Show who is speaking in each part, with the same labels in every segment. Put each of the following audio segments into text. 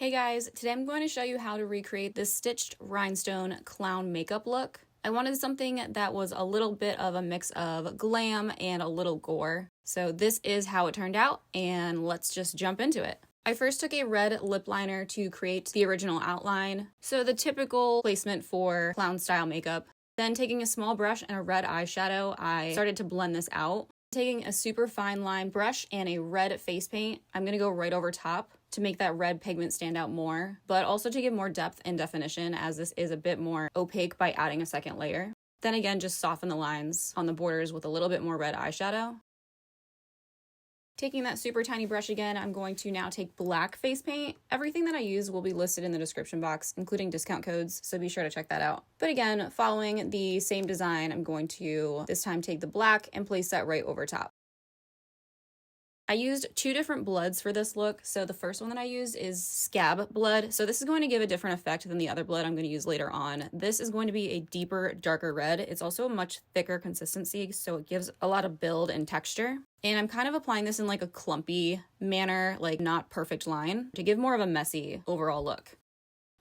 Speaker 1: Hey guys, today I'm going to show you how to recreate this stitched rhinestone clown makeup look. I wanted something that was a little bit of a mix of glam and a little gore. So this is how it turned out, and let's just jump into it. I first took a red lip liner to create the original outline, so the typical placement for clown style makeup. Then taking a small brush and a red eyeshadow, I started to blend this out. Taking a super fine line brush and a red face paint, I'm going to go right over top to make that red pigment stand out more, but also to give more depth and definition, as this is a bit more opaque by adding a second layer. Then again, just soften the lines on the borders with a little bit more red eyeshadow. Taking that super tiny brush again, I'm going to now take black face paint. Everything that I use will be listed in the description box, including discount codes, so be sure to check that out. But again, following the same design, I'm going to this time take the black and place that right over top. I used two different bloods for this look. So the first one that I used is scab blood. So this is going to give a different effect than the other blood I'm going to use later on. This is going to be a deeper, darker red. It's also a much thicker consistency, so it gives a lot of build and texture. And I'm kind of applying this in like a clumpy manner, like not perfect line, to give more of a messy overall look.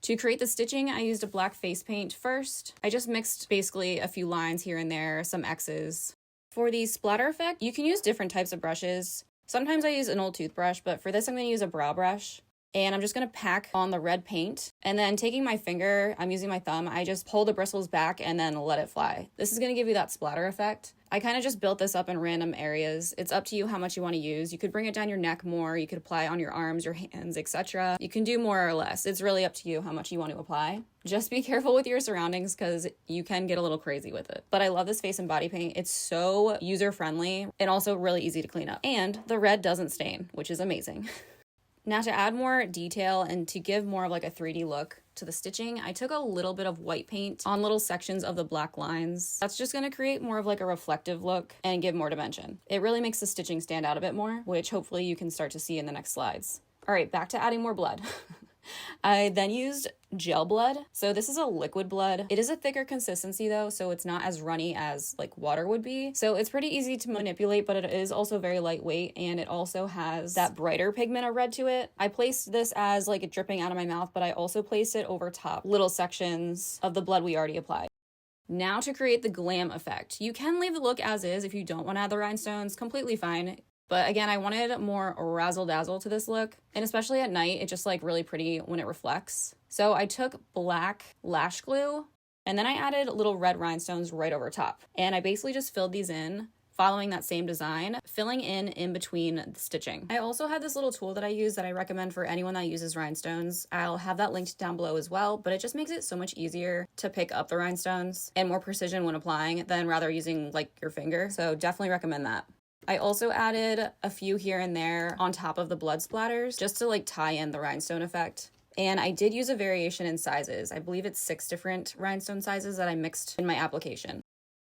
Speaker 1: To create the stitching, I used a black face paint first. I just mixed basically a few lines here and there, some X's. For the splatter effect, you can use different types of brushes. Sometimes I use an old toothbrush, but for this I'm going to use a brow brush. And I'm just going to pack on the red paint. And then taking my finger, I'm using my thumb, I just pull the bristles back and then let it fly. This is going to give you that splatter effect. I kind of just built this up in random areas. It's up to you how much you want to use. You could bring it down your neck more. You could apply it on your arms, your hands, etc. You can do more or less. It's really up to you how much you want to apply. Just be careful with your surroundings because you can get a little crazy with it. But I love this face and body paint. It's so user-friendly and also really easy to clean up. And the red doesn't stain, which is amazing. Now to add more detail and to give more of like a 3D look to the stitching, I took a little bit of white paint on little sections of the black lines. That's just going to create more of like a reflective look and give more dimension. It really makes the stitching stand out a bit more, which hopefully you can start to see in the next slides. All right, back to adding more blood. I then used gel blood. So this is a liquid blood. It is a thicker consistency though, so it's not as runny as like water would be. So it's pretty easy to manipulate, but it is also very lightweight, and it also has that brighter pigment of red to it. I placed this as like it dripping out of my mouth, but I also placed it over top little sections of the blood we already applied. Now to create the glam effect. You can leave the look as is if you don't want to add the rhinestones, completely fine. But again, I wanted more razzle dazzle to this look, and especially at night, it's just like really pretty when it reflects. So I took black lash glue and then I added little red rhinestones right over top. And I basically just filled these in, following that same design, filling in between the stitching. I also have this little tool that I use that I recommend for anyone that uses rhinestones. I'll have that linked down below as well, but it just makes it so much easier to pick up the rhinestones and more precision when applying than rather using like your finger. So definitely recommend that. I also added a few here and there on top of the blood splatters just to like tie in the rhinestone effect. And I did use a variation in sizes. I believe it's 6 different rhinestone sizes that I mixed in my application.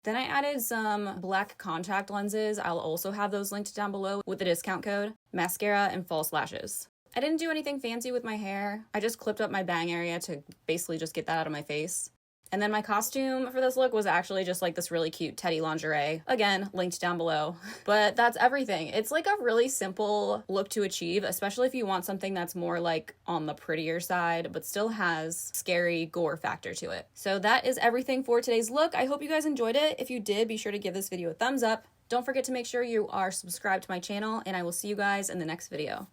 Speaker 1: Then I added some black contact lenses. I'll also have those linked down below with the discount code, mascara, and false lashes. I didn't do anything fancy with my hair. I just clipped up my bang area to basically just get that out of my face. And then my costume for this look was actually just like this really cute teddy lingerie. Again, linked down below. But that's everything. It's like a really simple look to achieve, especially if you want something that's more like on the prettier side, but still has scary gore factor to it. So that is everything for today's look. I hope you guys enjoyed it. If you did, be sure to give this video a thumbs up. Don't forget to make sure you are subscribed to my channel, and I will see you guys in the next video.